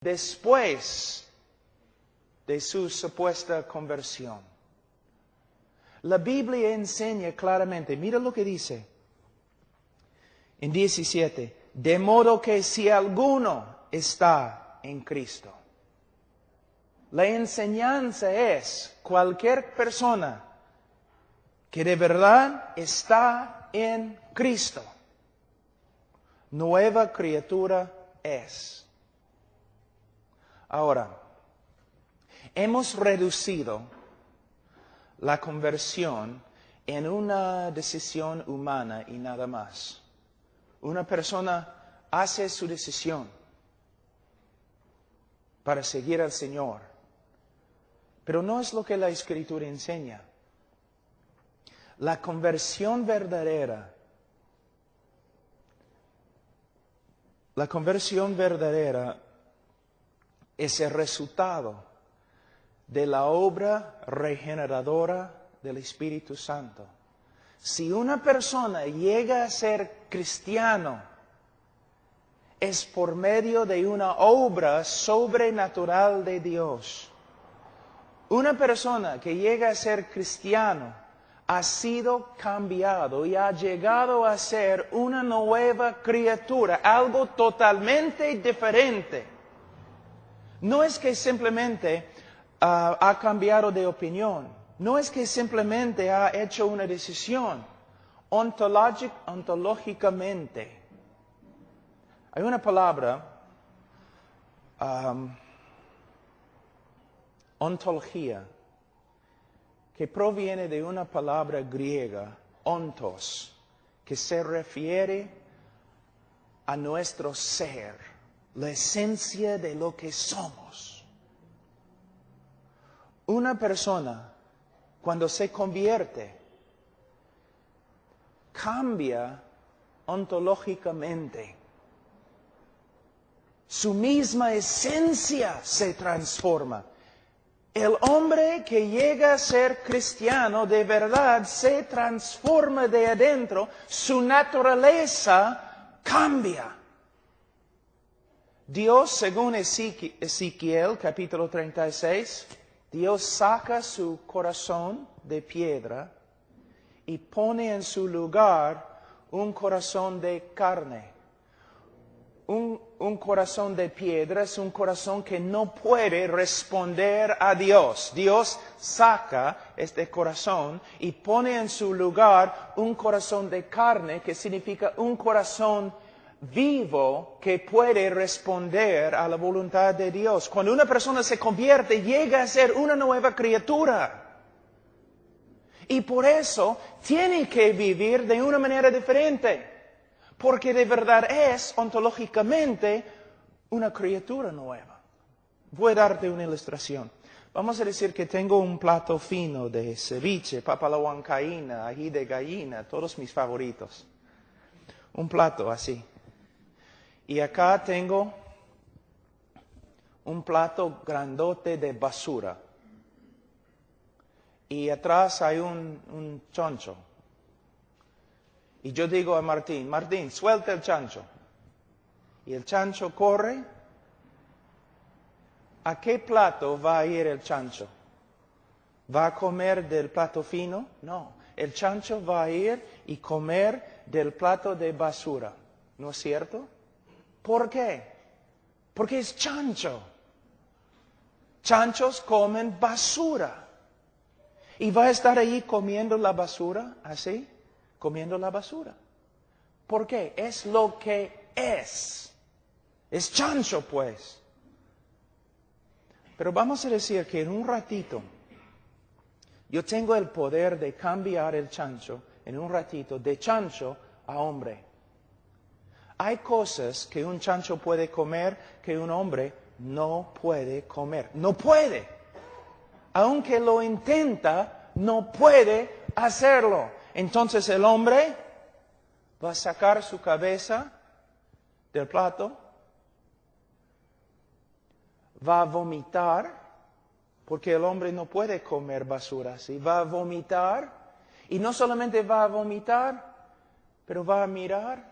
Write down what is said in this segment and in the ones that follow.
después de su supuesta conversión. La Biblia enseña claramente, mira lo que dice en 17, de modo que si alguno está en Cristo. La enseñanza es cualquier persona que de verdad está en Cristo, nueva criatura es. Ahora, hemos reducido la conversión en una decisión humana y nada más. Una persona hace su decisión para seguir al Señor, pero no es lo que la Escritura enseña. La conversión verdadera, es el resultado de la obra regeneradora del Espíritu Santo. Si una persona llega a ser cristiano, es por medio de una obra sobrenatural de Dios. Una persona que llega a ser cristiano ha sido cambiado y ha llegado a ser una nueva criatura, algo totalmente diferente. No es que simplemente ha cambiado de opinión, no es que simplemente ha hecho una decisión. Ontológicamente, hay una palabra, ontología, que proviene de una palabra griega, ontos, que se refiere a nuestro ser, la esencia de lo que somos. Una persona, cuando se convierte, cambia ontológicamente. Su misma esencia se transforma. El hombre que llega a ser cristiano de verdad se transforma de adentro, su naturaleza cambia. Dios, según Ezequiel capítulo 36, Dios saca su corazón de piedra y pone en su lugar un corazón de carne. Un corazón de piedra es un corazón que no puede responder a Dios. Dios saca este corazón y pone en su lugar un corazón de carne, que significa un corazón vivo que puede responder a la voluntad de Dios. Cuando una persona se convierte, llega a ser una nueva criatura. Y por eso tiene que vivir de una manera diferente. Porque de verdad es ontológicamente una criatura nueva. Voy a darte una ilustración. Vamos a decir que tengo un plato fino de ceviche, papa a la huancaína, ají de gallina, todos mis favoritos. Un plato así. Y acá tengo un plato grandote de basura. Y atrás hay un choncho. Y yo digo a Martín, Martín, suelta el chancho. Y el chancho corre. ¿A qué plato va a ir el chancho? ¿Va a comer del plato fino? No. El chancho va a ir y comer del plato de basura. ¿No es cierto? ¿Por qué? Porque es chancho. Chanchos comen basura. Y va a estar ahí comiendo la basura, así, comiendo la basura. ¿Por qué? Es lo que es. Es chancho, pues. Pero vamos a decir que en un ratito, yo tengo el poder de cambiar el chancho, en un ratito, de chancho a hombre. Hay cosas que un chancho puede comer que un hombre no puede comer. No puede. Aunque lo intenta, no puede hacerlo. Entonces el hombre va a sacar su cabeza del plato, va a vomitar, porque el hombre no puede comer basura así, va a vomitar, y no solamente va a vomitar, pero va a mirar,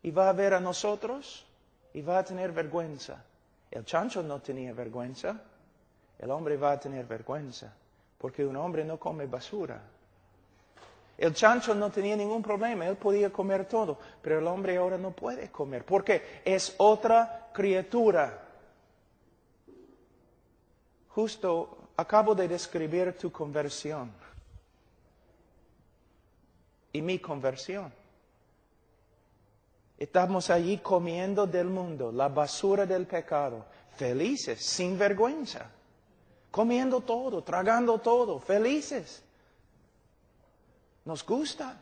y va a ver a nosotros, y va a tener vergüenza. El chancho no tenía vergüenza, el hombre va a tener vergüenza, porque un hombre no come basura. El chancho no tenía ningún problema, él podía comer todo, pero el hombre ahora no puede comer, porque es otra criatura. Justo acabo de describir tu conversión y mi conversión. Estamos allí comiendo del mundo, la basura del pecado, felices, sin vergüenza, comiendo todo, tragando todo, felices. Nos gusta.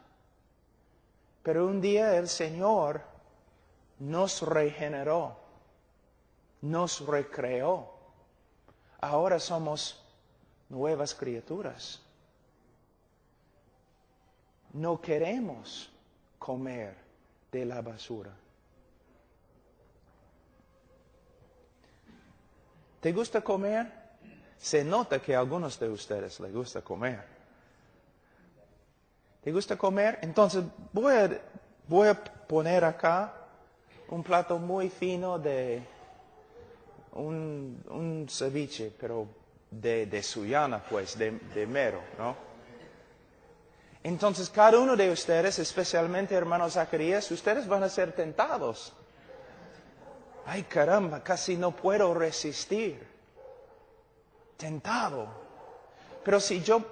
Pero un día el Señor nos regeneró, nos recreó. Ahora somos nuevas criaturas. No queremos comer de la basura. ¿Te gusta comer? Se nota que a algunos de ustedes les gusta comer. ¿Te gusta comer? Entonces voy a poner acá un plato muy fino de un ceviche, pero de Sullana, pues, de mero, ¿no? Entonces cada uno de ustedes, especialmente hermano Zacarías, ustedes van a ser tentados. Ay, caramba, casi no puedo resistir. Tentado. Pero si yo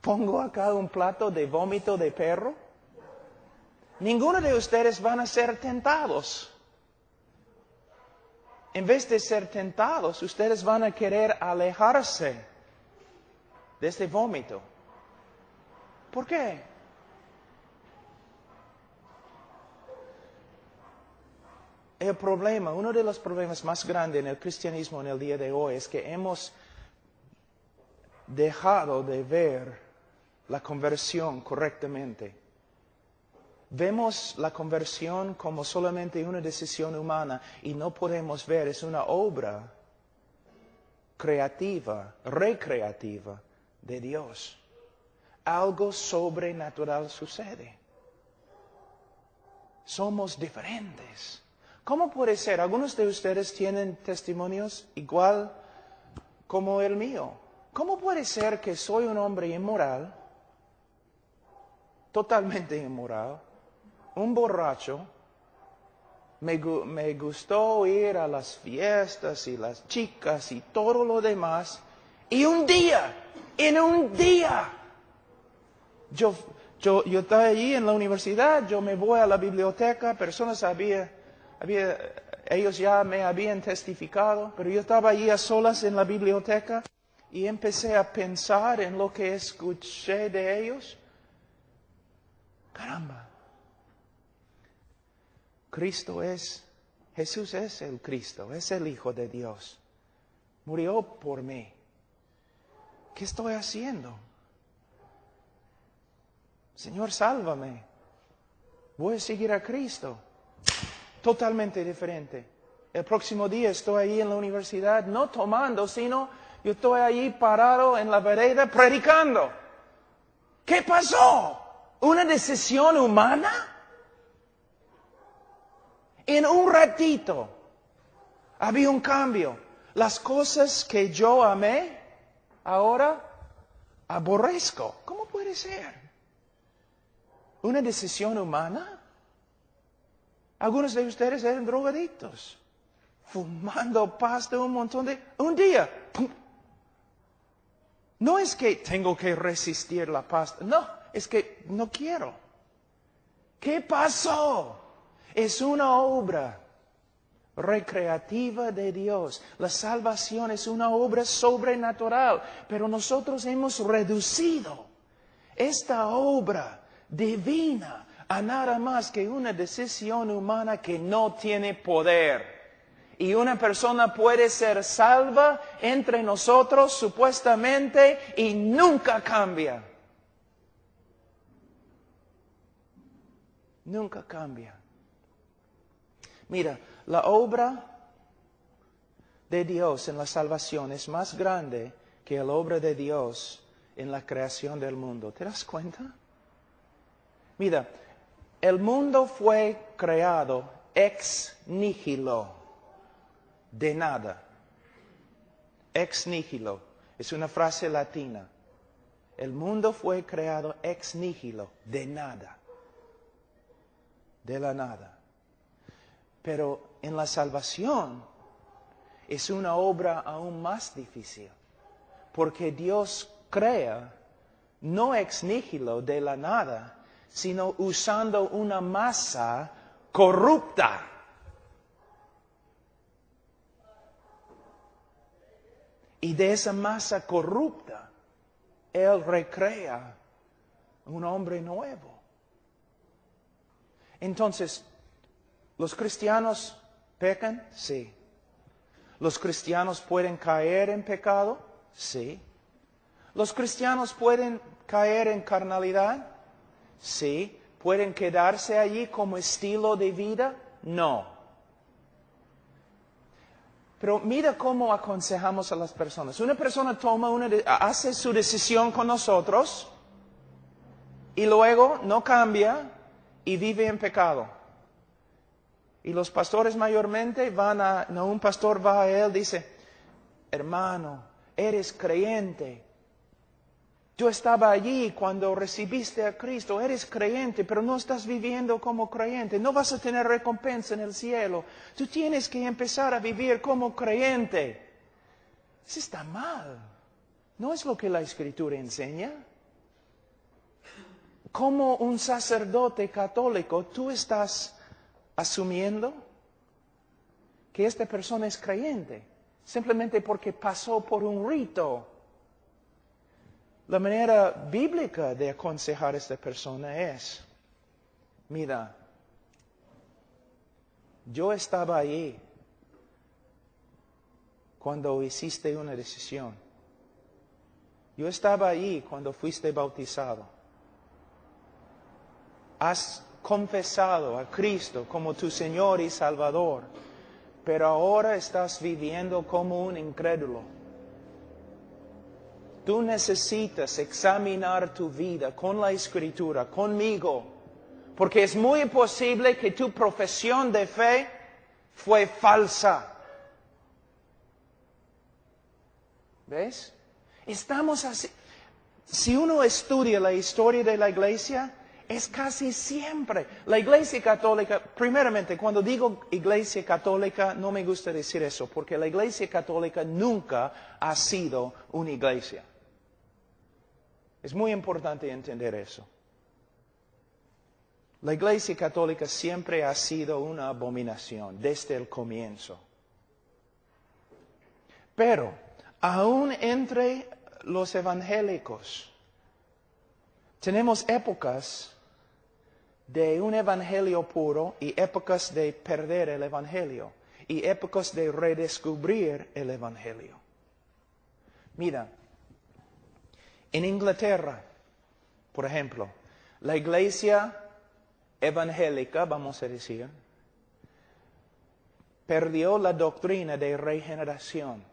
pongo acá un plato de vómito de perro, ninguno de ustedes van a ser tentados. En vez de ser tentados, ustedes van a querer alejarse de este vómito. ¿Por qué? El problema, uno de los problemas más grandes en el cristianismo en el día de hoy es que hemos dejado de ver la conversión correctamente. Vemos la conversión como solamente una decisión humana y no podemos ver, es una obra creativa, recreativa de Dios. Algo sobrenatural sucede. Somos diferentes. ¿Cómo puede ser? Algunos de ustedes tienen testimonios igual como el mío. ¿Cómo puede ser que soy un hombre inmoral, totalmente inmoral, un borracho, me gustó ir a las fiestas y las chicas y todo lo demás, y en un día, yo estaba allí en la universidad, yo me voy a la biblioteca, personas ellos ya me habían testificado, pero yo estaba allí a solas en la biblioteca y empecé a pensar en lo que escuché de ellos. Caramba. Jesús es el Cristo, es el Hijo de Dios. Murió por mí. ¿Qué estoy haciendo? Señor, sálvame. Voy a seguir a Cristo. Totalmente diferente. El próximo día estoy ahí en la universidad, no tomando, sino yo estoy ahí parado en la vereda predicando. ¿Qué pasó? ¿Una decisión humana? En un ratito había un cambio. Las cosas que yo amé, ahora aborrezco. ¿Cómo puede ser? ¿Una decisión humana? Algunos de ustedes eran drogadictos, fumando pasta un día. ¡Pum! No es que tengo que resistir la pasta, no, es que no quiero. ¿Qué pasó? Es una obra recreativa de Dios. La salvación es una obra sobrenatural, pero nosotros hemos reducido esta obra divina a nada más que una decisión humana que no tiene poder. Y una persona puede ser salva entre nosotros supuestamente y nunca cambia. Nunca cambia. Mira, la obra de Dios en la salvación es más grande que la obra de Dios en la creación del mundo. ¿Te das cuenta? Mira, el mundo fue creado ex nihilo. de nada. Ex nihilo. Es una frase latina. El mundo fue creado ex nihilo, de nada. De la nada. Pero en la salvación es una obra aún más difícil. Porque Dios crea no ex nihilo, de la nada, sino usando una masa corrupta. Y de esa masa corrupta, Él recrea un hombre nuevo. Entonces, ¿los cristianos pecan? Sí. ¿Los cristianos pueden caer en pecado? Sí. ¿Los cristianos pueden caer en carnalidad? Sí. ¿Pueden quedarse allí como estilo de vida? No. Pero mira cómo aconsejamos a las personas. Una persona hace su decisión con nosotros y luego no cambia y vive en pecado. Y los pastores mayormente un pastor va a él y dice, hermano, eres creyente. Yo estaba allí cuando recibiste a Cristo, eres creyente, pero no estás viviendo como creyente. No vas a tener recompensa en el cielo. Tú tienes que empezar a vivir como creyente. Eso está mal. No es lo que la Escritura enseña. Como un sacerdote católico, tú estás asumiendo que esta persona es creyente, simplemente porque pasó por un rito. La manera bíblica de aconsejar a esta persona es, mira, yo estaba allí cuando hiciste una decisión. Yo estaba allí cuando fuiste bautizado. Has confesado a Cristo como tu Señor y Salvador, pero ahora estás viviendo como un incrédulo. Tú necesitas examinar tu vida con la Escritura, conmigo, porque es muy posible que tu profesión de fe fue falsa. ¿Ves? Estamos así. Si uno estudia la historia de la Iglesia, es casi siempre la Iglesia Católica. Primeramente, cuando digo Iglesia Católica, no me gusta decir eso, porque la Iglesia Católica nunca ha sido una iglesia. Es muy importante entender eso. La Iglesia Católica siempre ha sido una abominación desde el comienzo. Pero, aún entre los evangélicos, tenemos épocas de un evangelio puro y épocas de perder el evangelio y épocas de redescubrir el evangelio. Mira, en Inglaterra, por ejemplo, la iglesia evangélica, vamos a decir, perdió la doctrina de regeneración.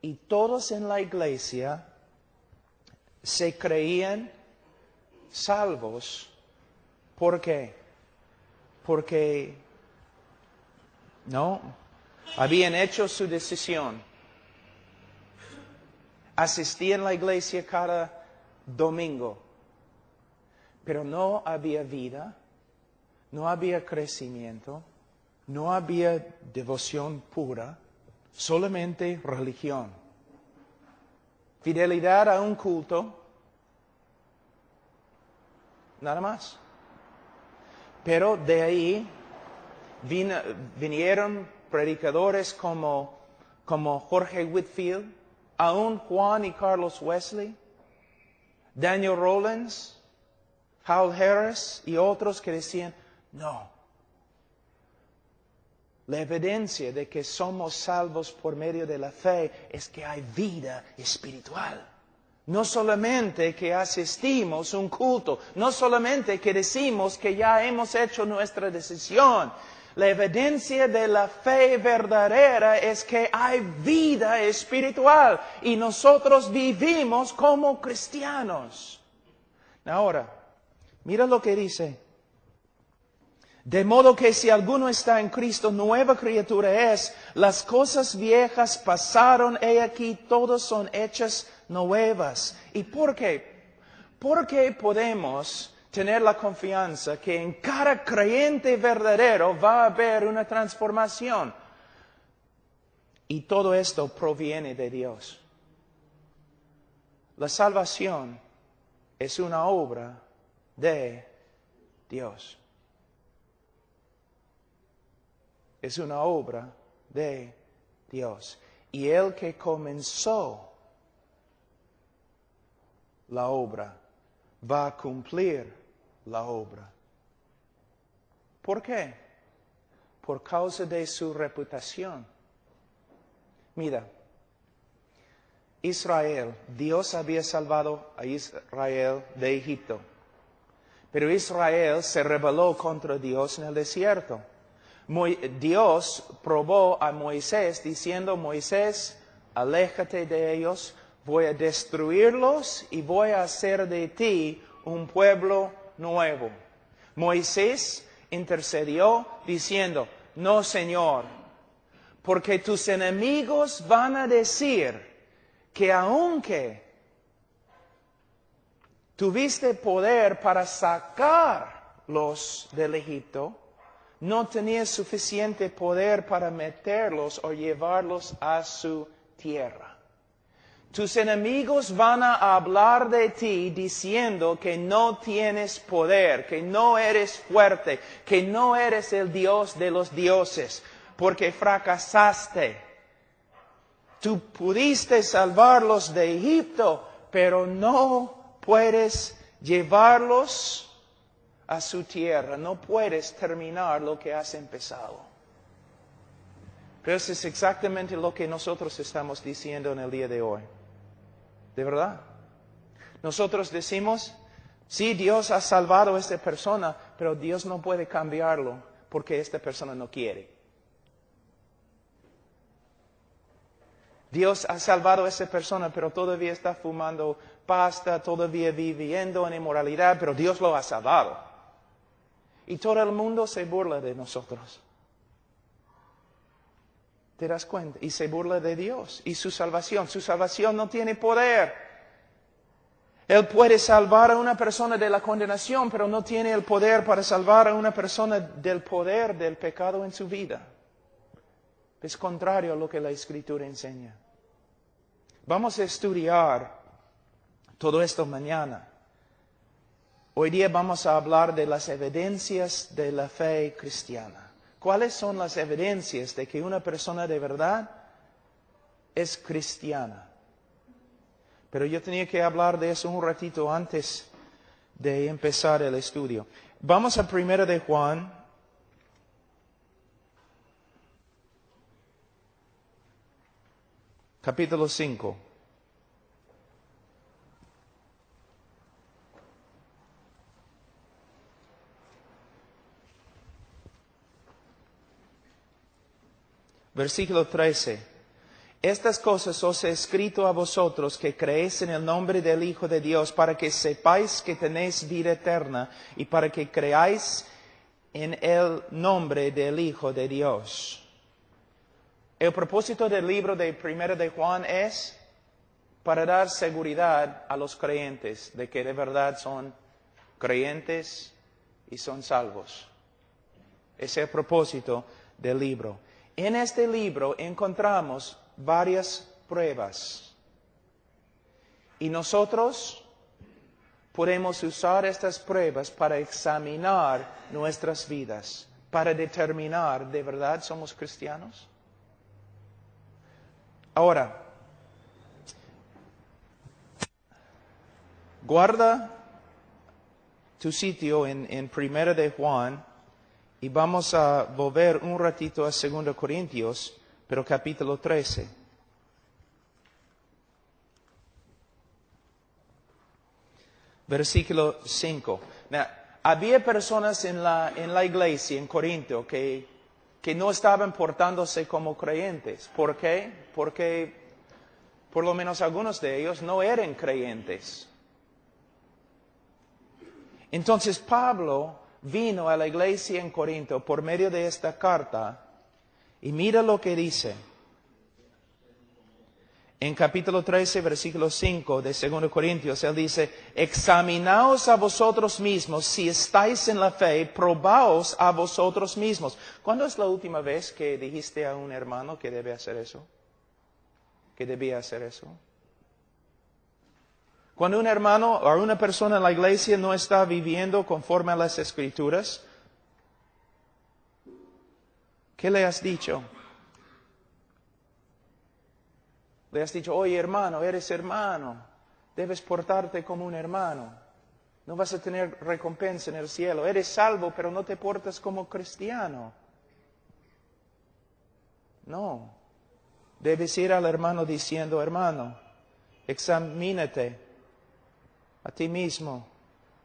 Y todos en la iglesia se creían salvos. ¿Por qué? Porque no habían hecho su decisión. Asistían a la iglesia cada domingo, pero no había vida, no había crecimiento, no había devoción pura, solamente religión. Fidelidad a un culto, nada más. Pero de ahí vinieron predicadores como Jorge Whitfield, aún Juan y Carlos Wesley, Daniel Rollins, Hal Harris y otros que decían, no. La evidencia de que somos salvos por medio de la fe es que hay vida espiritual. No solamente que asistimos a un culto, no solamente que decimos que ya hemos hecho nuestra decisión. La evidencia de la fe verdadera es que hay vida espiritual y nosotros vivimos como cristianos. Ahora, mira lo que dice De modo que si alguno está en Cristo, nueva criatura es. Las cosas viejas pasaron, he aquí, todas son hechas nuevas. ¿Y por qué? Porque podemos tener la confianza que en cada creyente verdadero va a haber una transformación. Y todo esto proviene de Dios. La salvación es una obra de Dios. Es una obra de Dios. Y el que comenzó la obra va a cumplir la obra. ¿Por qué? Por causa de su reputación. Mira, Israel, Dios había salvado a Israel de Egipto. Pero Israel se rebeló contra Dios en el desierto. Dios probó a Moisés diciendo, Moisés, aléjate de ellos, voy a destruirlos y voy a hacer de ti un pueblo nuevo. Moisés intercedió diciendo, no, Señor, porque tus enemigos van a decir que aunque tuviste poder para sacarlos del Egipto, no tenías suficiente poder para meterlos o llevarlos a su tierra. Tus enemigos van a hablar de ti diciendo que no tienes poder, que no eres fuerte, que no eres el Dios de los dioses, porque fracasaste. Tú pudiste salvarlos de Egipto, pero no puedes llevarlos a su tierra. No puedes terminar lo que has empezado. Pero eso es exactamente lo que nosotros estamos diciendo en el día de hoy. ¿De verdad? Nosotros decimos, sí, Dios ha salvado a esta persona, pero Dios no puede cambiarlo porque esta persona no quiere. Dios ha salvado a esa persona, pero todavía está fumando pasta, todavía viviendo en inmoralidad, pero Dios lo ha salvado. Y todo el mundo se burla de nosotros. ¿Te das cuenta? Y se burla de Dios y su salvación. Su salvación no tiene poder. Él puede salvar a una persona de la condenación, pero no tiene el poder para salvar a una persona del poder del pecado en su vida. Es contrario a lo que la Escritura enseña. Vamos a estudiar todo esto mañana. Hoy día vamos a hablar de las evidencias de la fe cristiana. ¿Cuáles son las evidencias de que una persona de verdad es cristiana? Pero yo tenía que hablar de eso un ratito antes de empezar el estudio. Vamos a 1 de Juan. Capítulo 5. Versículo 13. Estas cosas os he escrito a vosotros que creéis en el nombre del Hijo de Dios, para que sepáis que tenéis vida eterna y para que creáis en el nombre del Hijo de Dios. El propósito del libro de 1 de Juan es para dar seguridad a los creyentes de que de verdad son creyentes y son salvos. Ese es el propósito del libro. En este libro encontramos varias pruebas. Y nosotros podemos usar estas pruebas para examinar nuestras vidas, para determinar, ¿de verdad somos cristianos? Ahora, guarda tu sitio en 1 de Juan y vamos a volver un ratito a 2 Corintios, pero capítulo 13. Versículo 5. Now, había personas en la iglesia en Corinto que no estaban portándose como creyentes. ¿Por qué? Porque por lo menos algunos de ellos no eran creyentes. Entonces Pablo vino a la iglesia en Corinto por medio de esta carta y mira lo que dice. En capítulo 13, versículo 5 de 2 Corintios, él dice, examinaos a vosotros mismos si estáis en la fe, probaos a vosotros mismos. ¿Cuándo es la última vez que dijiste a un hermano que debe hacer eso? ¿Que debía hacer eso? Cuando un hermano o una persona en la iglesia no está viviendo conforme a las Escrituras, ¿qué le has dicho? Le has dicho, oye hermano, eres hermano, debes portarte como un hermano, no vas a tener recompensa en el cielo, eres salvo pero no te portas como cristiano. No, debes ir al hermano diciendo, hermano, examínate a ti mismo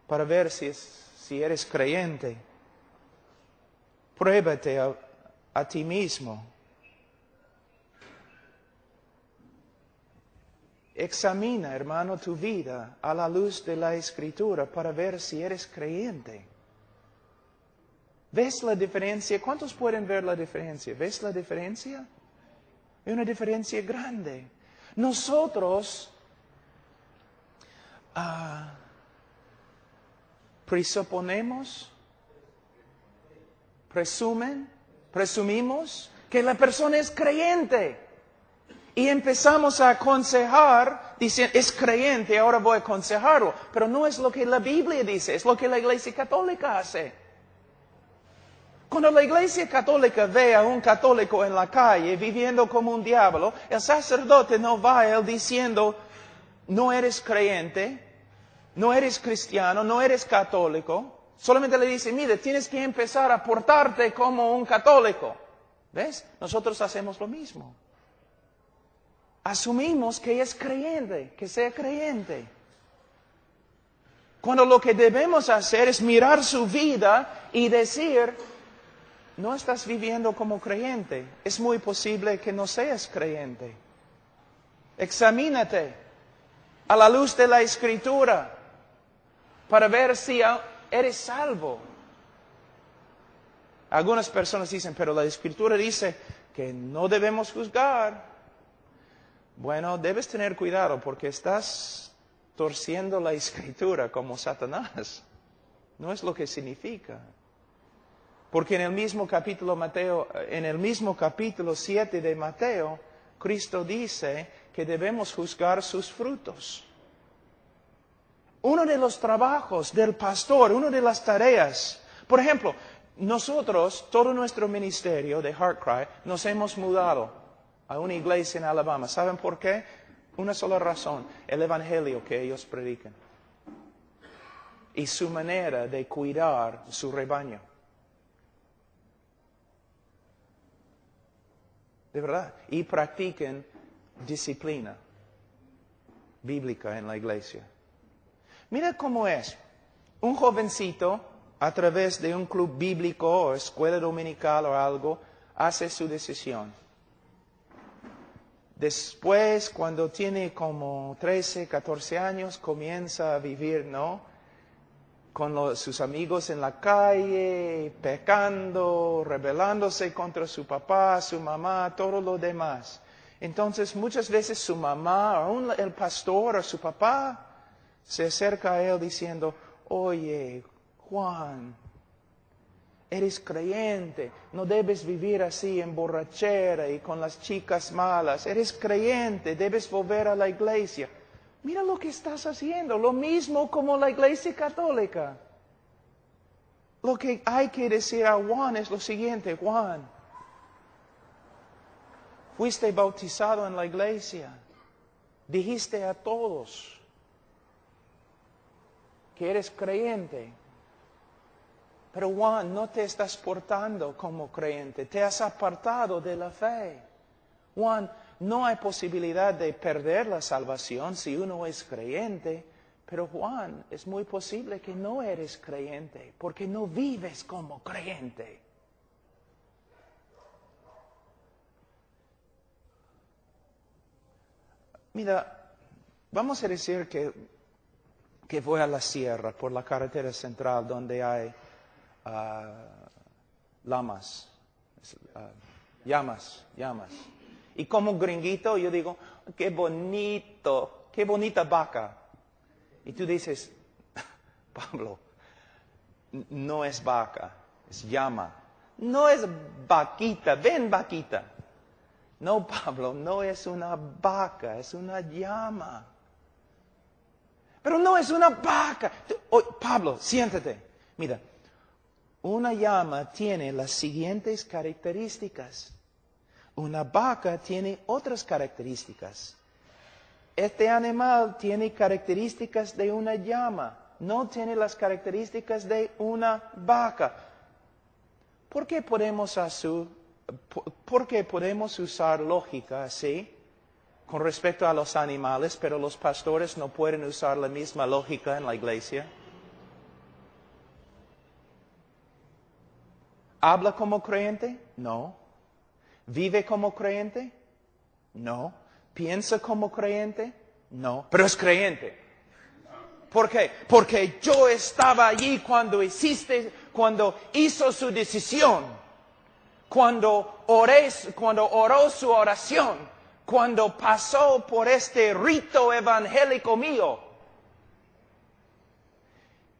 para ver si eres creyente. Pruébate a ti mismo. Examina, hermano, tu vida a la luz de la Escritura para ver si eres creyente. ¿Ves la diferencia? ¿Cuántos pueden ver la diferencia? ¿Ves la diferencia? Hay una diferencia grande. Nosotros presumimos que la persona es creyente. Y empezamos a aconsejar, diciendo, es creyente, ahora voy a aconsejarlo. Pero no es lo que la Biblia dice, es lo que la Iglesia Católica hace. Cuando la Iglesia Católica ve a un católico en la calle viviendo como un diablo, el sacerdote no va a él diciendo, no eres creyente, no eres cristiano, no eres católico. Solamente le dice, mire, tienes que empezar a portarte como un católico. ¿Ves? Nosotros hacemos lo mismo. Asumimos que es creyente, que sea creyente. Cuando lo que debemos hacer es mirar su vida y decir, no estás viviendo como creyente. Es muy posible que no seas creyente. Examínate a la luz de la Escritura para ver si eres salvo. Algunas personas dicen, pero la Escritura dice que no debemos juzgar. Bueno, debes tener cuidado porque estás torciendo la Escritura como Satanás. No es lo que significa. Porque en el mismo capítulo 7 de Mateo, Cristo dice que debemos juzgar sus frutos. Uno de los trabajos del pastor, una de las tareas, por ejemplo, nosotros, todo nuestro ministerio de HeartCry, nos hemos mudado a una iglesia en Alabama. ¿Saben por qué? Una sola razón, el evangelio que ellos predican. Y su manera de cuidar su rebaño. De verdad. Y practiquen disciplina bíblica en la iglesia. Mira cómo es. Un jovencito, a través de un club bíblico o escuela dominical o algo, hace su decisión. Después, cuando tiene como 13, 14 años, comienza a vivir, ¿no? Con sus amigos en la calle, pecando, rebelándose contra su papá, su mamá, todo lo demás. Entonces, muchas veces su mamá, o aún el pastor o su papá, se acerca a él diciendo, oye, Juan, eres creyente, no debes vivir así en borrachera y con las chicas malas. Eres creyente, debes volver a la iglesia. Mira lo que estás haciendo, lo mismo como la iglesia católica. Lo que hay que decir a Juan es lo siguiente, Juan, fuiste bautizado en la iglesia, dijiste a todos que eres creyente. Pero Juan, no te estás portando como creyente, te has apartado de la fe. Juan, no hay posibilidad de perder la salvación si uno es creyente. Pero Juan, es muy posible que no eres creyente, porque no vives como creyente. Mira, vamos a decir que voy a la sierra por la carretera central donde hay lamas, llamas. Y como gringuito yo digo, qué bonito, qué bonita vaca. Y tú dices, Pablo, no es vaca, es llama. No es vaquita, ven vaquita. No, Pablo, no es una vaca, es una llama. Pero no es una vaca. Pablo, siéntate. Mira, una llama tiene las siguientes características. Una vaca tiene otras características. Este animal tiene características de una llama. No tiene las características de una vaca. ¿Por qué podemos usar lógica así con respecto a los animales, pero los pastores no pueden usar la misma lógica en la iglesia? ¿Habla como creyente? No. ¿Vive como creyente? No. ¿Piensa como creyente? No. Pero es creyente. ¿Por qué? Porque yo estaba allí cuando hizo su decisión, cuando oró su oración, cuando pasó por este rito evangélico mío.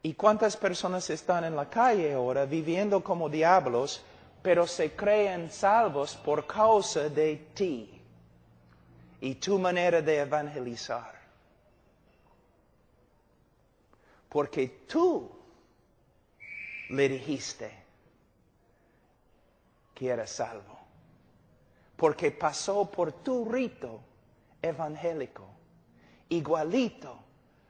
¿Y cuántas personas están en la calle ahora viviendo como diablos, pero se creen salvos por causa de ti y tu manera de evangelizar? Porque tú le dijiste que era salvo. Porque pasó por tu rito evangélico, igualito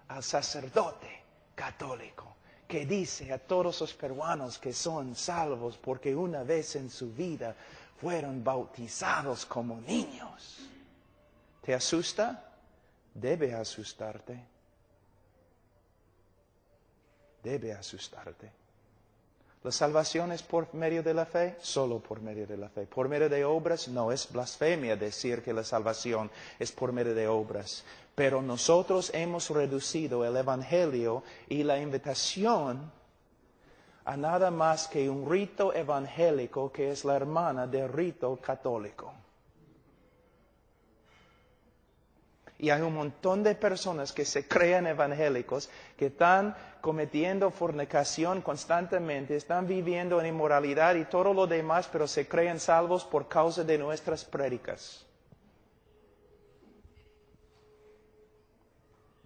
al sacerdote católico, que dice a todos los peruanos que son salvos porque una vez en su vida fueron bautizados como niños. ¿Te asusta? Debe asustarte. Debe asustarte. ¿La salvación es por medio de la fe? Solo por medio de la fe. ¿Por medio de obras? No, es blasfemia decir que la salvación es por medio de obras. Pero nosotros hemos reducido el Evangelio y la invitación a nada más que un rito evangélico que es la hermana del rito católico. Y hay un montón de personas que se creen evangélicos, que están cometiendo fornicación constantemente, están viviendo en inmoralidad y todo lo demás, pero se creen salvos por causa de nuestras prédicas.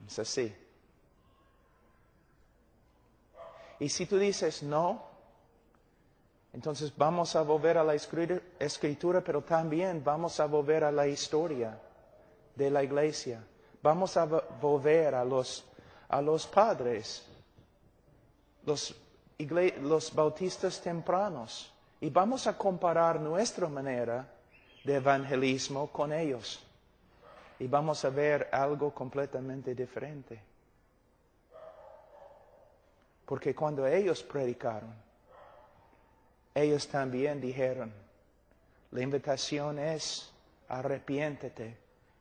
Es así. Y si tú dices no, entonces vamos a volver a la escritura, pero también vamos a volver a la historia de la iglesia. Vamos a volver a los padres, los bautistas tempranos, y vamos a comparar nuestra manera de evangelismo con ellos. Y vamos a ver algo completamente diferente. Porque cuando ellos predicaron, ellos también dijeron, la invitación es arrepiéntete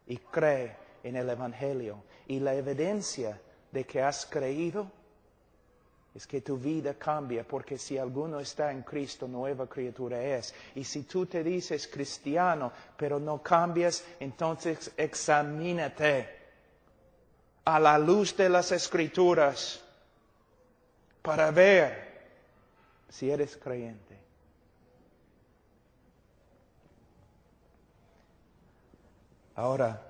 y cree en el Evangelio. Y la evidencia de que has creído es que tu vida cambia, porque si alguno está en Cristo, nueva criatura es. Y si tú te dices cristiano, pero no cambias, entonces examínate a la luz de las Escrituras para ver si eres creyente. Ahora,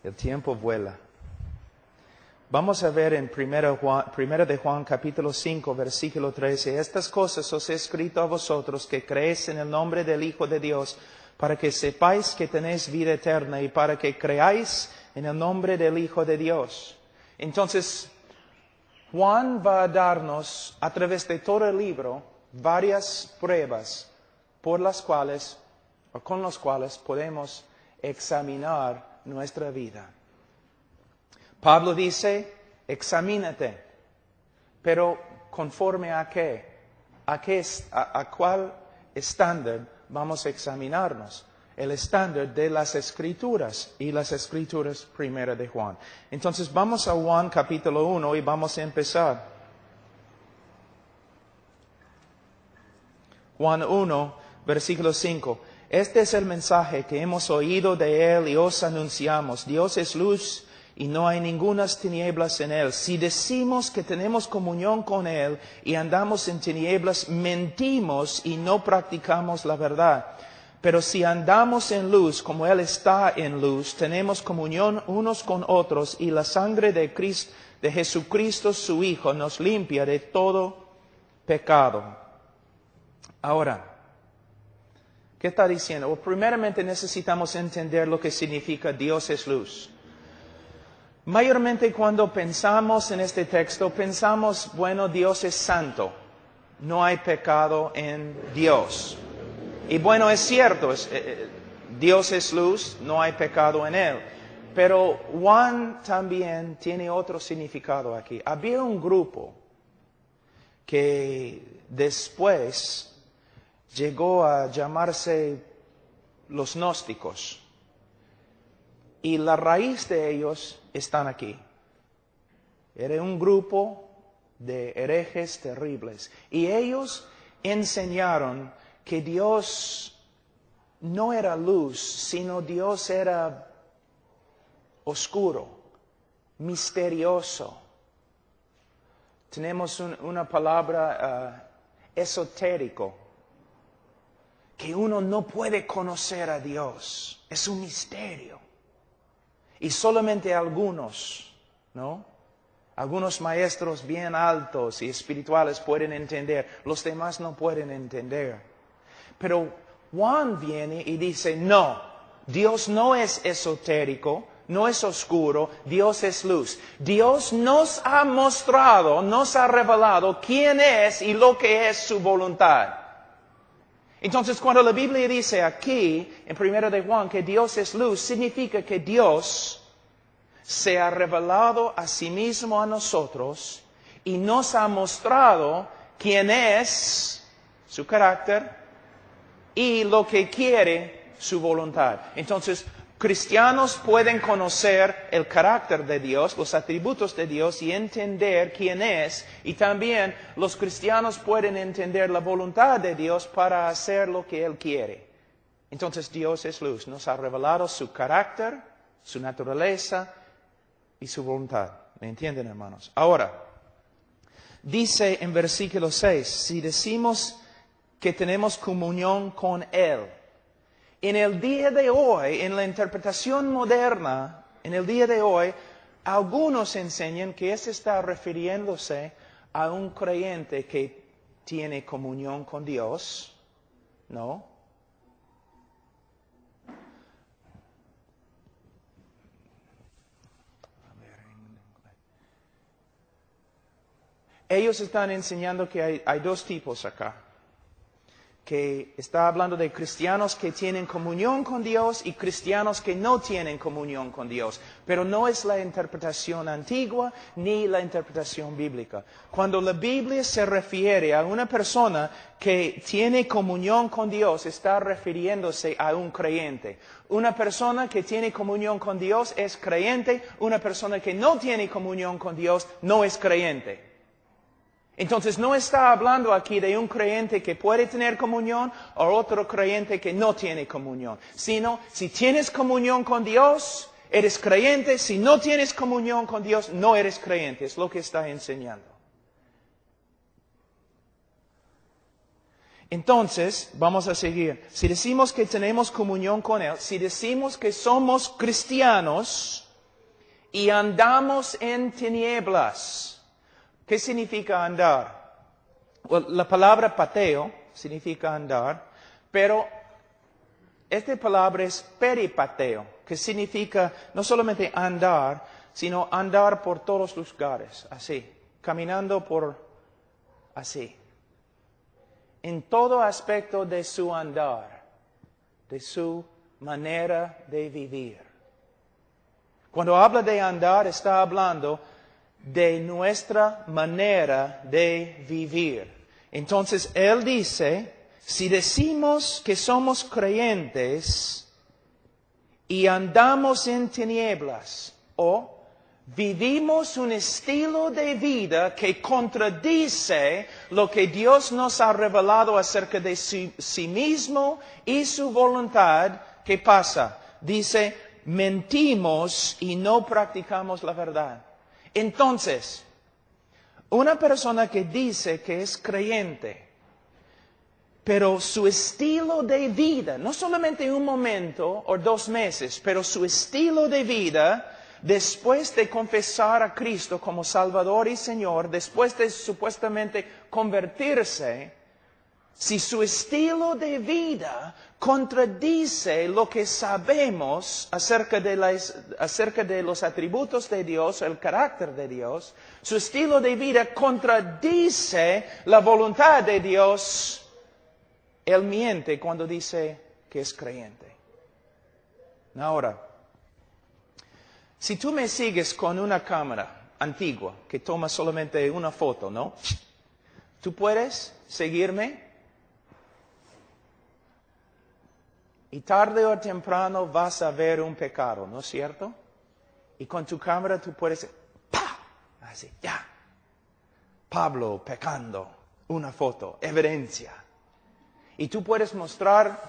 el tiempo vuela. Vamos a ver en 1 de Juan capítulo 5 versículo 13. Estas cosas os he escrito a vosotros que creéis en el nombre del Hijo de Dios, para que sepáis que tenéis vida eterna y para que creáis en el nombre del Hijo de Dios. Entonces, Juan va a darnos, a través de todo el libro, varias pruebas con las cuales podemos examinar nuestra vida. Pablo dice, examínate, pero ¿conforme a qué? ¿A cuál estándar vamos a examinarnos? el estándar de las Escrituras y las Escrituras primera de Juan. Entonces vamos a Juan capítulo 1 y vamos a empezar. Juan 1, versículo 5. Este es el mensaje que hemos oído de Él y os anunciamos. Dios es luz y no hay ningunas tinieblas en Él. Si decimos que tenemos comunión con Él y andamos en tinieblas, mentimos y no practicamos la verdad. Pero si andamos en luz, como Él está en luz, tenemos comunión unos con otros y la sangre de Jesucristo, su Hijo, nos limpia de todo pecado. Ahora, ¿qué está diciendo? Well, primeramente necesitamos entender lo que significa Dios es luz. Mayormente cuando pensamos en este texto, pensamos, bueno, Dios es santo. No hay pecado en Dios. Y bueno, es cierto, Dios es luz, no hay pecado en Él. Pero Juan también tiene otro significado aquí. Había un grupo que después llegó a llamarse los gnósticos. Y la raíz de ellos están aquí. Era un grupo de herejes terribles. Y ellos enseñaron que Dios no era luz, sino Dios era oscuro, misterioso. Tenemos una palabra esotérico, que uno no puede conocer a Dios. Es un misterio. Y solamente algunos, ¿no? Algunos maestros bien altos y espirituales pueden entender. Los demás no pueden entender. Pero Juan viene y dice, no, Dios no es esotérico, no es oscuro, Dios es luz. Dios nos ha mostrado, nos ha revelado quién es y lo que es su voluntad. Entonces, cuando la Biblia dice aquí, en 1 de Juan, que Dios es luz, significa que Dios se ha revelado a sí mismo a nosotros y nos ha mostrado quién es, su carácter y lo que quiere, su voluntad. Entonces, cristianos pueden conocer el carácter de Dios, los atributos de Dios y entender quién es. Y también los cristianos pueden entender la voluntad de Dios para hacer lo que Él quiere. Entonces Dios es luz, nos ha revelado su carácter, su naturaleza y su voluntad. ¿Me entienden, hermanos? Ahora, dice en versículo 6, si decimos que tenemos comunión con Él, en el día de hoy, en la interpretación moderna, en el día de hoy, algunos enseñan que eso está refiriéndose a un creyente que tiene comunión con Dios, ¿no? Ellos están enseñando que hay dos tipos acá. Que está hablando de cristianos que tienen comunión con Dios y cristianos que no tienen comunión con Dios. Pero no es la interpretación antigua ni la interpretación bíblica. Cuando la Biblia se refiere a una persona que tiene comunión con Dios, está refiriéndose a un creyente. Una persona que tiene comunión con Dios es creyente. Una persona que no tiene comunión con Dios no es creyente. Entonces no está hablando aquí de un creyente que puede tener comunión o otro creyente que no tiene comunión, sino si tienes comunión con Dios, eres creyente, si no tienes comunión con Dios, no eres creyente, es lo que está enseñando. Entonces, vamos a seguir. Si decimos que tenemos comunión con Él, si decimos que somos cristianos y andamos en tinieblas, ¿qué significa andar? Well, la palabra pateo significa andar, pero esta palabra es peripateo, que significa no solamente andar, sino andar por todos los lugares, así, caminando por así. En todo aspecto de su andar, de su manera de vivir. Cuando habla de andar, está hablando de nuestra manera de vivir. Entonces, Él dice, Si decimos que somos creyentes y andamos en tinieblas o vivimos un estilo de vida que contradice lo que Dios nos ha revelado acerca de sí mismo y su voluntad, ¿qué pasa? Dice, mentimos y no practicamos la verdad. Entonces, una persona que dice que es creyente, pero su estilo de vida, no solamente un momento o 2 meses, pero su estilo de vida, después de confesar a Cristo como Salvador y Señor, después de supuestamente convertirse, si su estilo de vida contradice lo que sabemos acerca de los atributos de Dios, el carácter de Dios, su estilo de vida contradice la voluntad de Dios, él miente cuando dice que es creyente. Ahora, si tú me sigues con una cámara antigua que toma solamente una foto, ¿no? ¿Tú puedes seguirme? Y tarde o temprano vas a ver un pecado, ¿no es cierto? Y con tu cámara tú puedes, ¡pah! Así, ya. Pablo pecando, una foto, evidencia. Y tú puedes mostrar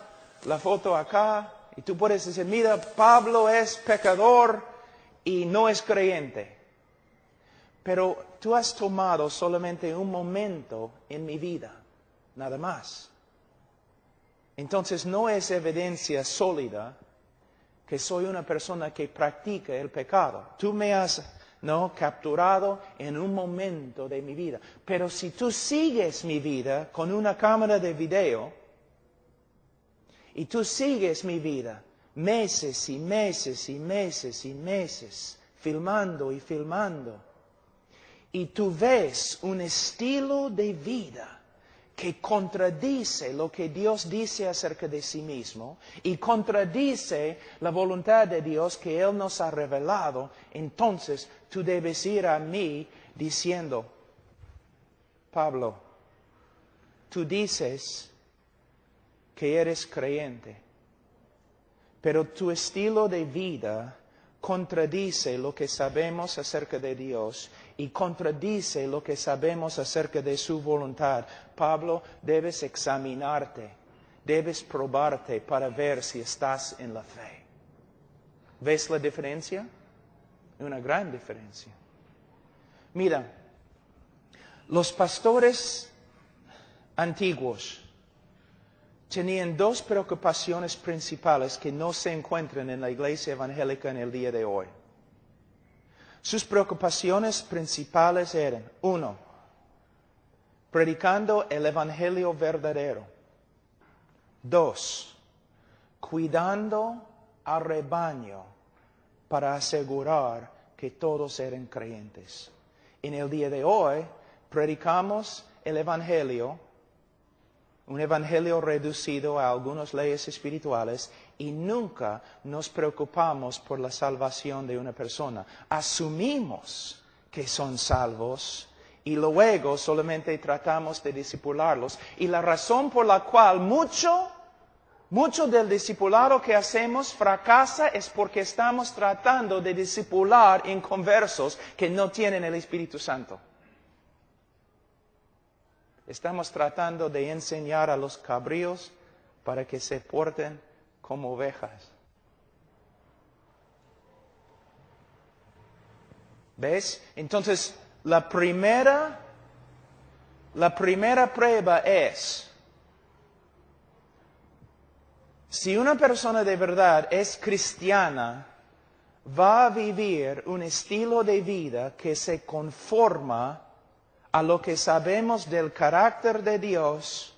la foto acá, y tú puedes decir, mira, Pablo es pecador y no es creyente. Pero tú has tomado solamente un momento en mi vida, nada más. Entonces no es evidencia sólida que soy una persona que practica el pecado. Tú me has capturado en un momento de mi vida. Pero si tú sigues mi vida con una cámara de video, y tú sigues mi vida meses y meses y meses y meses, filmando y filmando, y tú ves un estilo de vida que contradice lo que Dios dice acerca de sí mismo y contradice la voluntad de Dios que Él nos ha revelado, entonces tú debes ir a mí diciendo, Pablo, tú dices que eres creyente, pero tu estilo de vida contradice lo que sabemos acerca de Dios y contradice lo que sabemos acerca de su voluntad. Pablo, debes examinarte, debes probarte para ver si estás en la fe. ¿Ves la diferencia? Una gran diferencia. Mira, los pastores antiguos tenían 2 preocupaciones principales que no se encuentran en la iglesia evangélica en el día de hoy. Sus preocupaciones principales eran, 1, predicando el evangelio verdadero. 2, cuidando al rebaño para asegurar que todos eran creyentes. En el día de hoy, predicamos el evangelio, un evangelio reducido a algunas leyes espirituales, y nunca nos preocupamos por la salvación de una persona. Asumimos que son salvos y luego solamente tratamos de discipularlos. Y la razón por la cual mucho del discipulado que hacemos fracasa es porque estamos tratando de discipular inconversos que no tienen el Espíritu Santo. Estamos tratando de enseñar a los cabríos para que se porten como ovejas. ¿Ves? Entonces, la primera prueba es, si una persona de verdad es cristiana, va a vivir un estilo de vida que se conforma a lo que sabemos del carácter de Dios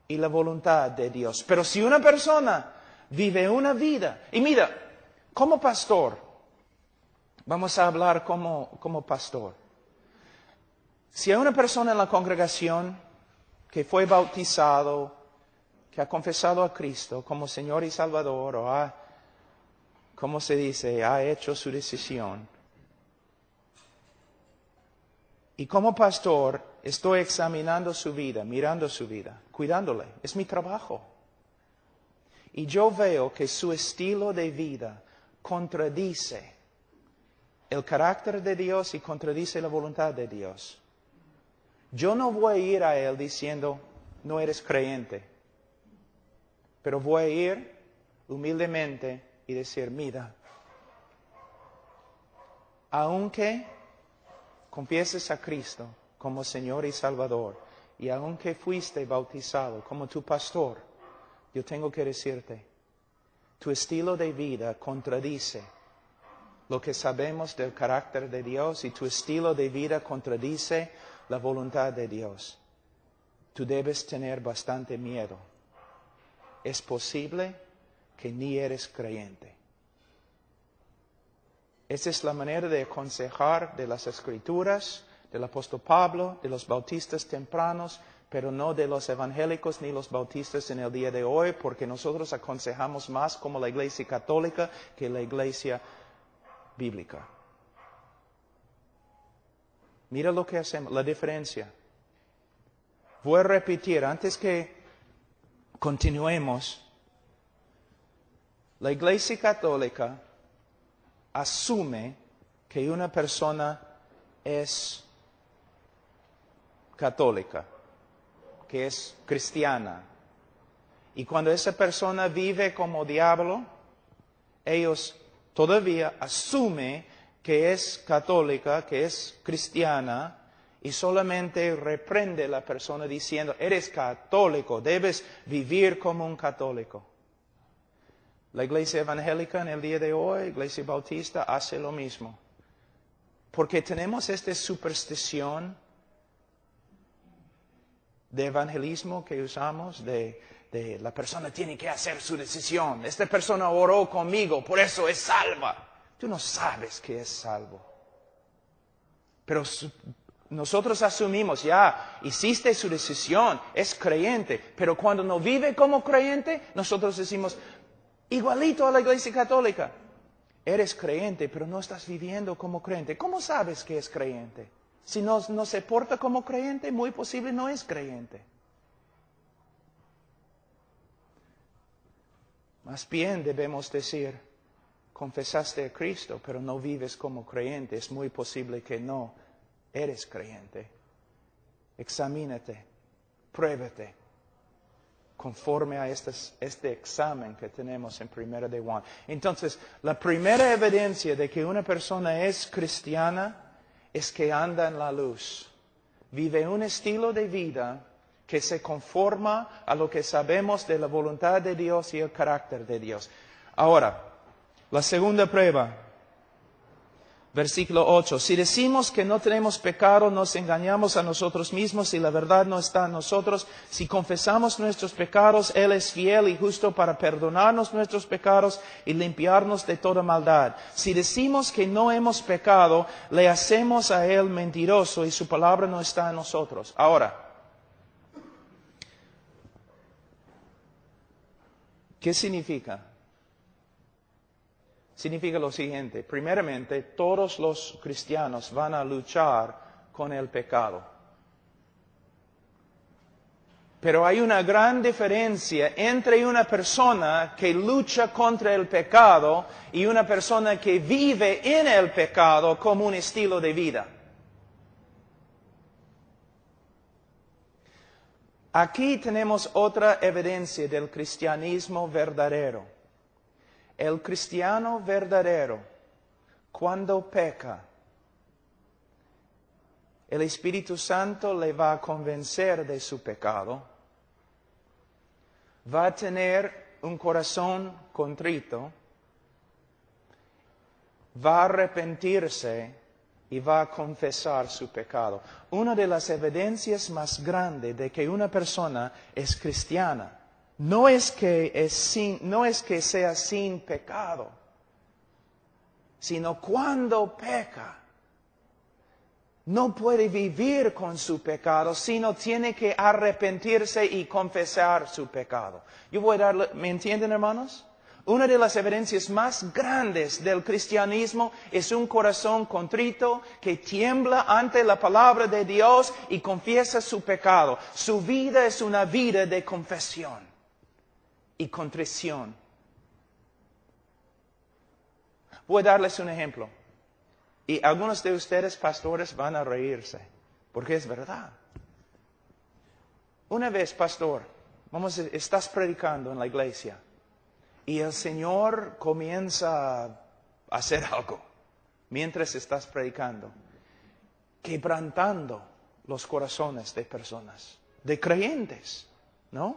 y la voluntad de Dios. Pero si una persona vive una vida, y mira, como pastor, vamos a hablar como pastor. Si hay una persona en la congregación que fue bautizado, que ha confesado a Cristo como Señor y Salvador, o ha hecho su decisión, Y como pastor estoy examinando su vida, mirando su vida, cuidándole. Es mi trabajo. Y yo veo que su estilo de vida contradice el carácter de Dios y contradice la voluntad de Dios. Yo no voy a ir a Él diciendo, no eres creyente. Pero voy a ir humildemente y decir, mira, aunque confieses a Cristo como Señor y Salvador, y aunque fuiste bautizado como tu pastor, yo tengo que decirte, tu estilo de vida contradice lo que sabemos del carácter de Dios y tu estilo de vida contradice la voluntad de Dios. Tú debes tener bastante miedo. Es posible que ni eres creyente. Esa es la manera de aconsejar de las Escrituras, del apóstol Pablo, de los bautistas tempranos, pero no de los evangélicos ni los bautistas en el día de hoy, porque nosotros aconsejamos más como la Iglesia católica que la Iglesia bíblica. Mira lo que hacemos, la diferencia. Voy a repetir, antes que continuemos, la Iglesia católica asume que una persona es católica, que es cristiana. Y cuando esa persona vive como diablo, ellos todavía asumen que es católica, que es cristiana, y solamente reprende a la persona diciendo, eres católico, debes vivir como un católico. La iglesia evangélica en el día de hoy, iglesia bautista, hace lo mismo. Porque tenemos esta superstición de evangelismo que usamos, de la persona tiene que hacer su decisión. Esta persona oró conmigo, por eso es salva. Tú no sabes que es salvo. Pero nosotros asumimos, ya, hiciste su decisión, es creyente. Pero cuando no vive como creyente, nosotros decimos, igualito a la Iglesia católica. Eres creyente, pero no estás viviendo como creyente. ¿Cómo sabes que es creyente? Si no se porta como creyente, muy posible no es creyente. Más bien debemos decir, confesaste a Cristo, pero no vives como creyente. Es muy posible que no eres creyente. Examínate, pruébate, conforme a este examen que tenemos en 1 de Juan. Entonces, la primera evidencia de que una persona es cristiana es que anda en la luz. Vive un estilo de vida que se conforma a lo que sabemos de la voluntad de Dios y el carácter de Dios. Ahora, la segunda prueba. Versículo 8. Si decimos que no tenemos pecado, nos engañamos a nosotros mismos y la verdad no está en nosotros. Si confesamos nuestros pecados, Él es fiel y justo para perdonarnos nuestros pecados y limpiarnos de toda maldad. Si decimos que no hemos pecado, le hacemos a Él mentiroso y su palabra no está en nosotros. Ahora, ¿qué significa? Significa lo siguiente. Primeramente, todos los cristianos van a luchar con el pecado. Pero hay una gran diferencia entre una persona que lucha contra el pecado y una persona que vive en el pecado como un estilo de vida. Aquí tenemos otra evidencia del cristianismo verdadero. El cristiano verdadero, cuando peca, el Espíritu Santo le va a convencer de su pecado, va a tener un corazón contrito, va a arrepentirse y va a confesar su pecado. Una de las evidencias más grandes de que una persona es cristiana no es que sea sin pecado, sino cuando peca. No puede vivir con su pecado, sino tiene que arrepentirse y confesar su pecado. Yo voy a darle, ¿me entienden, hermanos? Una de las evidencias más grandes del cristianismo es un corazón contrito que tiembla ante la palabra de Dios y confiesa su pecado. Su vida es una vida de confesión y contrición. Voy a darles un ejemplo. Y algunos de ustedes, pastores, van a reírse, porque es verdad. Una vez, pastor, estás predicando en la iglesia y el Señor comienza a hacer algo mientras estás predicando, quebrantando los corazones de personas, de creyentes, ¿no?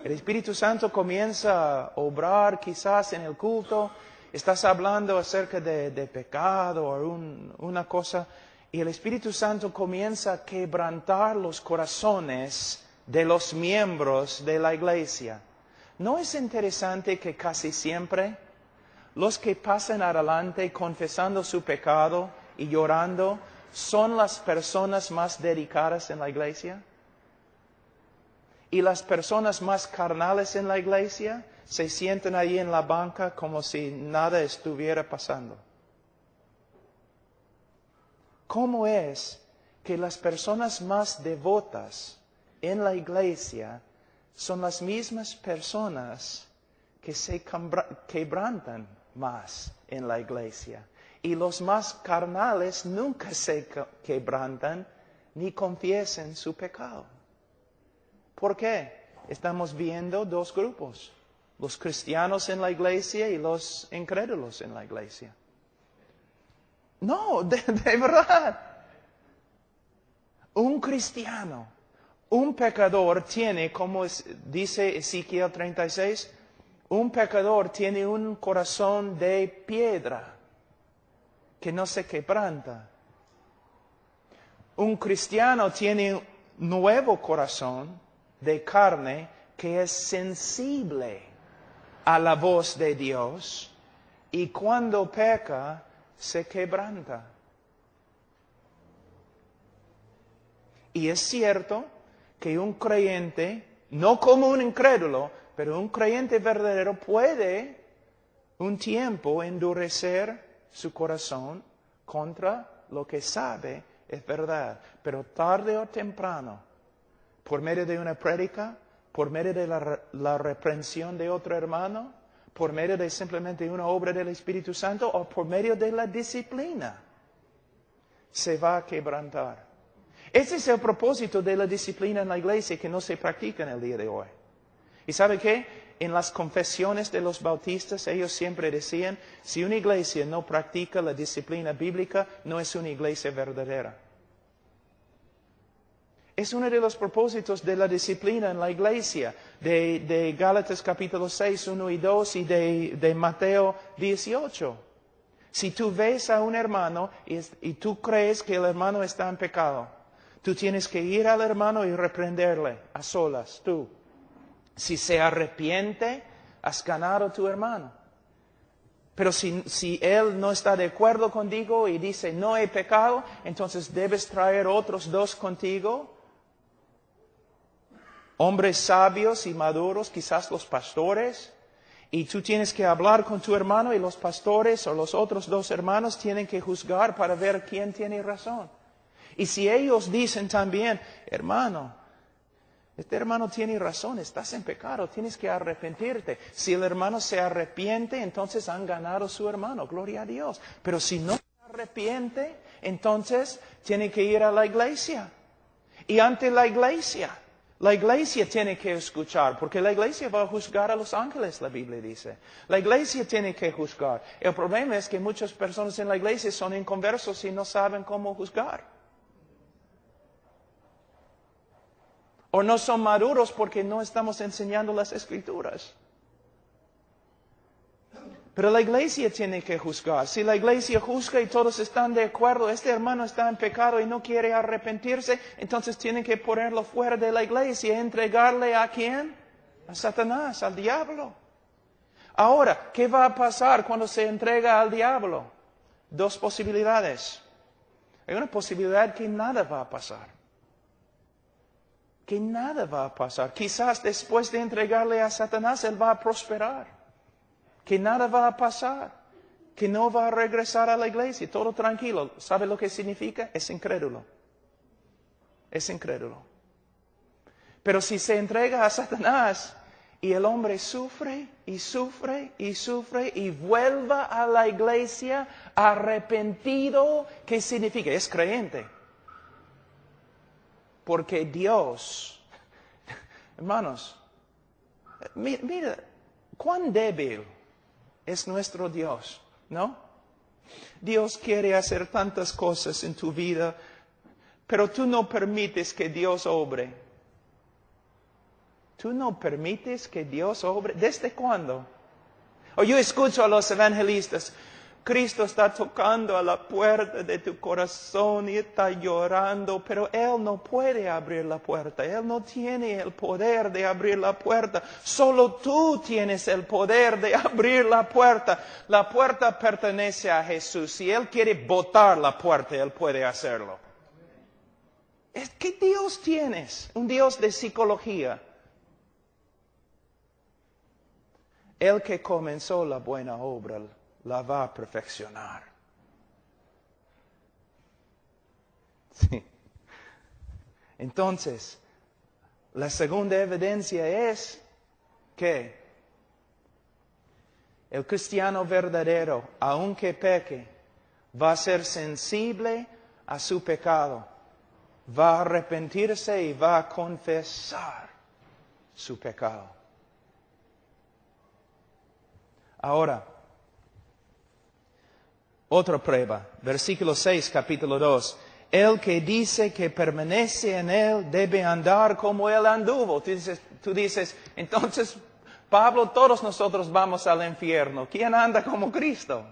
El Espíritu Santo comienza a obrar quizás en el culto, estás hablando acerca de pecado o una cosa, y el Espíritu Santo comienza a quebrantar los corazones de los miembros de la iglesia. ¿No es interesante que casi siempre los que pasan adelante confesando su pecado y llorando son las personas más dedicadas en la iglesia? Y las personas más carnales en la iglesia se sientan ahí en la banca como si nada estuviera pasando. ¿Cómo es que las personas más devotas en la iglesia son las mismas personas que se quebrantan más en la iglesia? Y los más carnales nunca se quebrantan ni confiesan su pecado. ¿Por qué? Estamos viendo dos grupos, los cristianos en la iglesia y los incrédulos en la iglesia. No, de verdad. Un cristiano, un pecador tiene, como dice Ezequiel 36, un pecador tiene un corazón de piedra que no se quebranta. Un cristiano tiene un nuevo corazón de carne que es sensible a la voz de Dios y cuando peca se quebranta. Y es cierto que un creyente, no como un incrédulo, pero un creyente verdadero puede un tiempo endurecer su corazón contra lo que sabe es verdad. Pero tarde o temprano, por medio de una prédica, por medio de la reprensión de otro hermano, por medio de simplemente una obra del Espíritu Santo o por medio de la disciplina, se va a quebrantar. Ese es el propósito de la disciplina en la iglesia que no se practica en el día de hoy. ¿Y sabe qué? En las confesiones de los bautistas ellos siempre decían, si una iglesia no practica la disciplina bíblica, no es una iglesia verdadera. Es uno de los propósitos de la disciplina en la iglesia, de Gálatas capítulo 6, 1 y 2 y de Mateo 18. Si tú ves a un hermano y tú crees que el hermano está en pecado, tú tienes que ir al hermano y reprenderle a solas, tú. Si se arrepiente, has ganado a tu hermano. Pero si él no está de acuerdo contigo y dice, no he pecado, entonces debes traer otros dos contigo. Hombres sabios y maduros, quizás los pastores. Y tú tienes que hablar con tu hermano y los pastores o los otros dos hermanos tienen que juzgar para ver quién tiene razón. Y si ellos dicen también, hermano, este hermano tiene razón, estás en pecado, tienes que arrepentirte. Si el hermano se arrepiente, entonces han ganado a su hermano, gloria a Dios. Pero si no se arrepiente, entonces tiene que ir a la iglesia. Y ante la iglesia tiene que escuchar, porque la iglesia va a juzgar a los ángeles, la Biblia dice. La iglesia tiene que juzgar. El problema es que muchas personas en la iglesia son inconversos y no saben cómo juzgar. O no son maduros porque no estamos enseñando las Escrituras. Pero la iglesia tiene que juzgar. Si la iglesia juzga y todos están de acuerdo, este hermano está en pecado y no quiere arrepentirse, entonces tienen que ponerlo fuera de la iglesia y entregarle ¿a quién? A Satanás, al diablo. Ahora, ¿qué va a pasar cuando se entrega al diablo? Dos posibilidades. Hay una posibilidad que nada va a pasar. Que nada va a pasar. Quizás después de entregarle a Satanás, él va a prosperar. que nada va a pasar, que no va a regresar a la iglesia, todo tranquilo. ¿Sabe lo que significa? Es incrédulo. Es incrédulo. Pero si se entrega a Satanás y el hombre sufre y sufre y sufre y vuelva a la iglesia arrepentido, ¿qué significa? Es creyente. Porque Dios, hermanos, mira, cuán débil es nuestro Dios, ¿no? Dios quiere hacer tantas cosas en tu vida, pero tú no permites que Dios obre. ¿Tú no permites que Dios obre? ¿Desde cuándo? O yo escucho a los evangelistas, Cristo está tocando a la puerta de tu corazón y está llorando, pero Él no puede abrir la puerta. Él no tiene el poder de abrir la puerta. Solo tú tienes el poder de abrir la puerta. La puerta pertenece a Jesús. Si Él quiere botar la puerta, Él puede hacerlo. ¿Qué Dios tienes? Un Dios de psicología. El que comenzó la buena obra la va a perfeccionar. Sí. Entonces, la segunda evidencia es que el cristiano verdadero, aunque peque, va a ser sensible a su pecado, va a arrepentirse y va a confesar su pecado. Ahora, otra prueba, versículo 6, capítulo 2. El que dice que permanece en Él debe andar como Él anduvo. Tú dices, entonces, Pablo, todos nosotros vamos al infierno. ¿Quién anda como Cristo?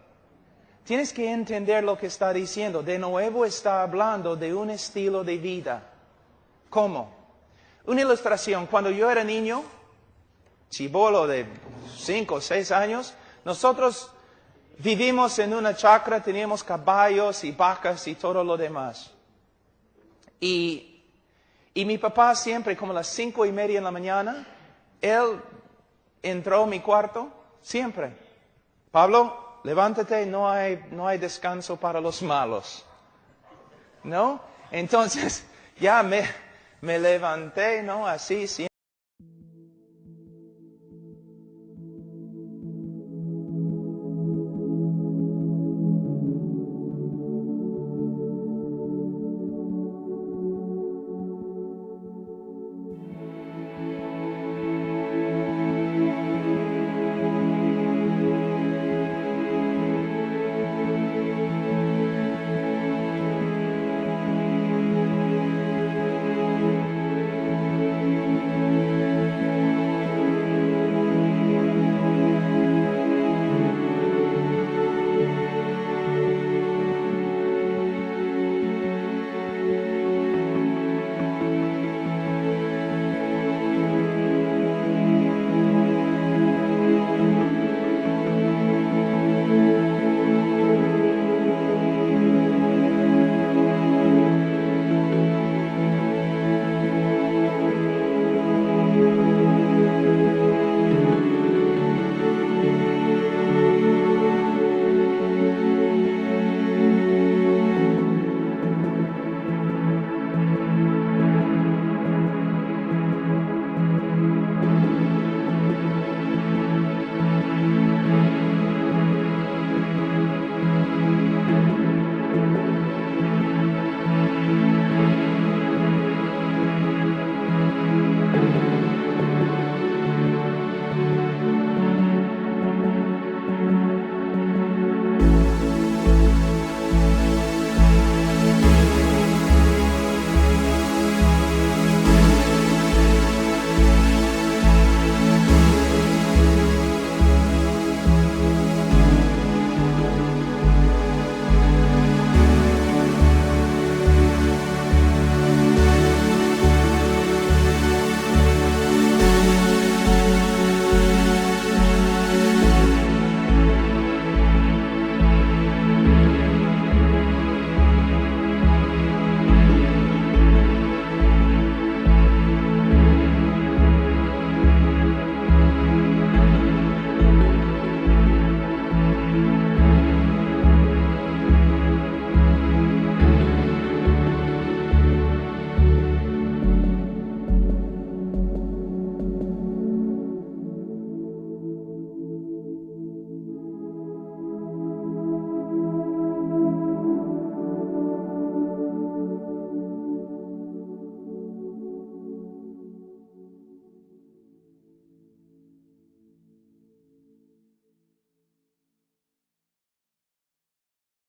Tienes que entender lo que está diciendo. De nuevo está hablando de un estilo de vida. ¿Cómo? Una ilustración. Cuando yo era niño, chibolo de 5 o 6 años, nosotros vivimos en una chacra, teníamos caballos y vacas y todo lo demás. Y mi papá siempre, como a las 5:30 de la mañana, él entró a mi cuarto, siempre. Pablo, levántate, no hay descanso para los malos. ¿No? Entonces, ya me levanté, ¿no? Así, siempre.